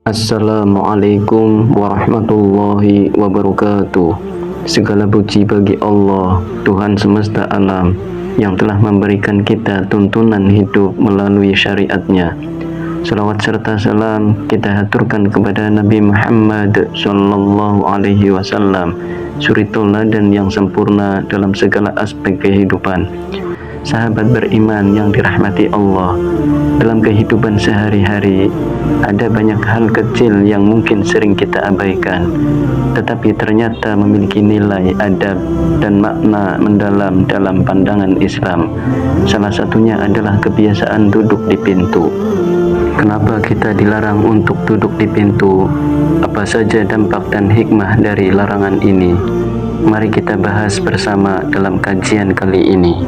Assalamualaikum warahmatullahi wabarakatuh. Segala puji bagi Allah, Tuhan semesta alam, yang telah memberikan kita tuntunan hidup melalui syariatnya. Salawat serta salam kita haturkan kepada Nabi Muhammad sallallahu alaihi wasallam, suri tauladan yang sempurna dalam segala aspek kehidupan. Sahabat beriman yang dirahmati Allah, dalam kehidupan sehari-hari ada banyak hal kecil yang mungkin sering kita abaikan, tetapi ternyata memiliki nilai adab dan makna mendalam dalam pandangan Islam. Salah satunya adalah kebiasaan duduk di pintu. Kenapa kita dilarang untuk duduk di pintu? Apa saja dampak dan hikmah dari larangan ini? Mari kita bahas bersama dalam kajian kali ini.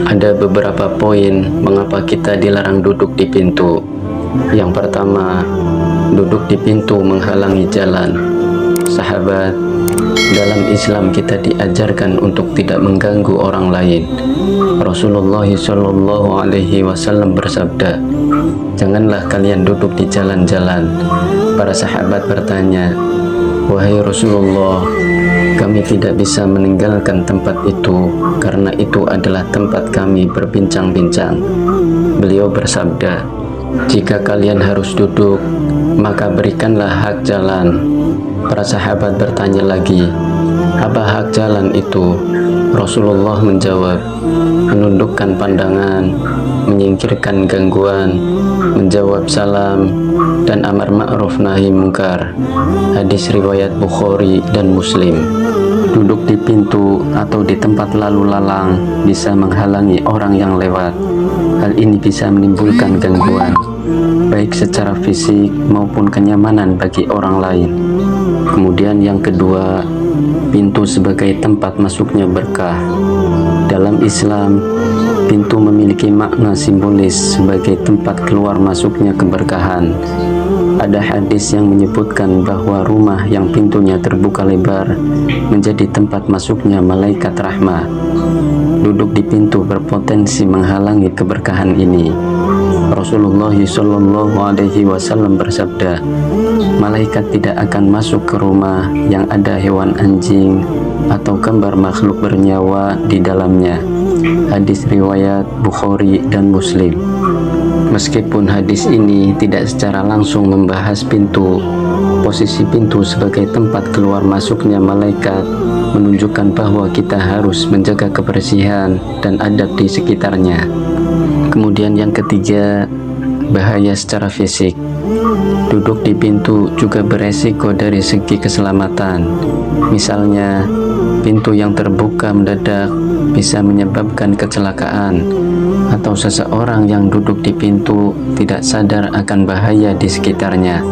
Ada beberapa poin mengapa kita dilarang duduk di pintu. Yang pertama, duduk di pintu menghalangi jalan. Sahabat, dalam Islam kita diajarkan untuk tidak mengganggu orang lain. Rasulullah Shallallahu Alaihi Wasallam bersabda, "Janganlah kalian duduk di jalan-jalan." Para sahabat bertanya, "Wahai Rasulullah, kami tidak bisa meninggalkan tempat itu karena itu adalah tempat kami berbincang-bincang." Beliau bersabda, "Jika kalian harus duduk, maka berikanlah hak jalan." Para sahabat bertanya lagi, "Apa hak jalan itu?" Rasulullah menjawab, "Menundukkan pandangan, menyingkirkan gangguan, menjawab salam, dan amar ma'ruf nahi mungkar." Hadis riwayat Bukhari dan Muslim. Duduk di pintu atau di tempat lalu lalang bisa menghalangi orang yang lewat. Hal ini bisa menimbulkan gangguan, baik secara fisik maupun kenyamanan bagi orang lain. Kemudian yang kedua, pintu sebagai tempat masuknya berkah. Dalam Islam, pintu memiliki makna simbolis sebagai tempat keluar masuknya keberkahan. Ada hadis yang menyebutkan bahwa rumah yang pintunya terbuka lebar menjadi tempat masuknya malaikat rahmah. Duduk di pintu berpotensi menghalangi keberkahan ini. Rasulullah Shallallahu Alaihi Wasallam bersabda, "Malaikat tidak akan masuk ke rumah yang ada hewan anjing atau gambar makhluk bernyawa di dalamnya." Hadis riwayat Bukhari dan Muslim. Meskipun hadis ini tidak secara langsung membahas pintu, posisi pintu sebagai tempat keluar masuknya malaikat menunjukkan bahwa kita harus menjaga kebersihan dan adab di sekitarnya. Kemudian yang ketiga, bahaya secara fisik. Duduk di pintu juga beresiko dari segi keselamatan. Misalnya, pintu yang terbuka mendadak bisa menyebabkan kecelakaan, atau seseorang yang duduk di pintu tidak sadar akan bahaya di sekitarnya.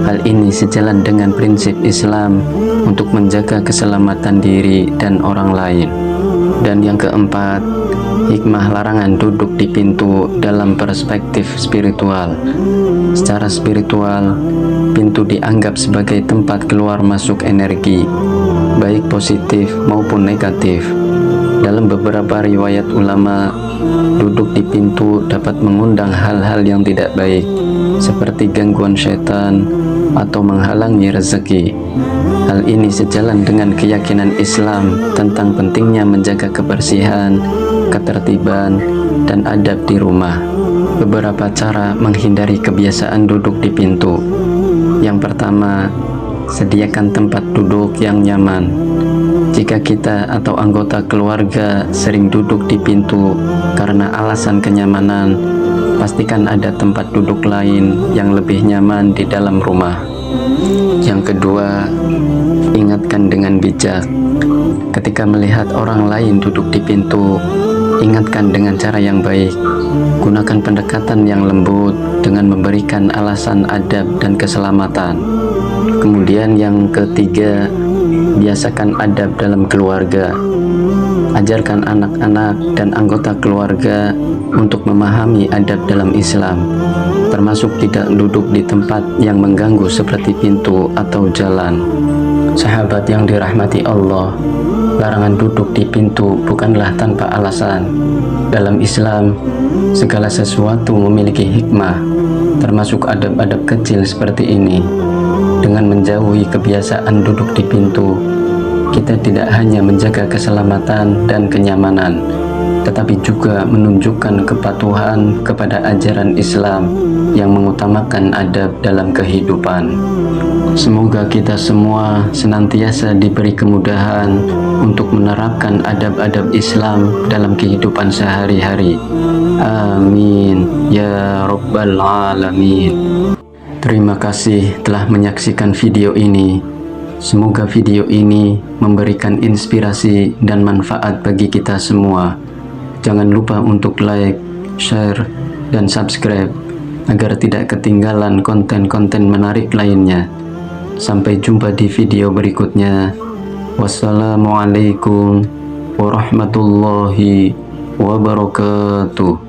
Hal ini sejalan dengan prinsip Islam untuk menjaga keselamatan diri dan orang lain. Dan yang keempat, hikmah larangan duduk di pintu dalam perspektif spiritual. Secara spiritual, pintu dianggap sebagai tempat keluar masuk energi, baik positif maupun negatif. Dalam beberapa riwayat ulama, duduk di pintu dapat mengundang hal-hal yang tidak baik, seperti gangguan setan atau menghalangi rezeki. Hal ini sejalan dengan keyakinan Islam tentang pentingnya menjaga kebersihan, ketertiban, dan adab di rumah. Beberapa cara menghindari kebiasaan duduk di pintu. Yang pertama, sediakan tempat duduk yang nyaman. Jika kita atau anggota keluarga sering duduk di pintu karena alasan kenyamanan, pastikan ada tempat duduk lain yang lebih nyaman di dalam rumah. Yang kedua, ingatkan dengan bijak. Ketika melihat orang lain duduk di pintu, ingatkan dengan cara yang baik. Gunakan pendekatan yang lembut dengan memberikan alasan adab dan keselamatan. Kemudian yang ketiga, biasakan adab dalam keluarga. Ajarkan anak-anak dan anggota keluarga untuk memahami adab dalam Islam, termasuk tidak duduk di tempat yang mengganggu seperti pintu atau jalan. Sahabat yang dirahmati Allah, larangan duduk di pintu bukanlah tanpa alasan. Dalam Islam, segala sesuatu memiliki hikmah, termasuk adab-adab kecil seperti ini. Dengan menjauhi kebiasaan duduk di pintu, kita tidak hanya menjaga keselamatan dan kenyamanan, tetapi juga menunjukkan kepatuhan kepada ajaran Islam yang mengutamakan adab dalam kehidupan. Semoga kita semua senantiasa diberi kemudahan untuk menerapkan adab-adab Islam dalam kehidupan sehari-hari. Amin ya Rabbal Alamin. Terima kasih telah menyaksikan video ini. Semoga video ini memberikan inspirasi dan manfaat bagi kita semua. Jangan lupa untuk like, share, dan subscribe agar tidak ketinggalan konten-konten menarik lainnya. Sampai jumpa di video berikutnya. Wassalamualaikum warahmatullahi wabarakatuh.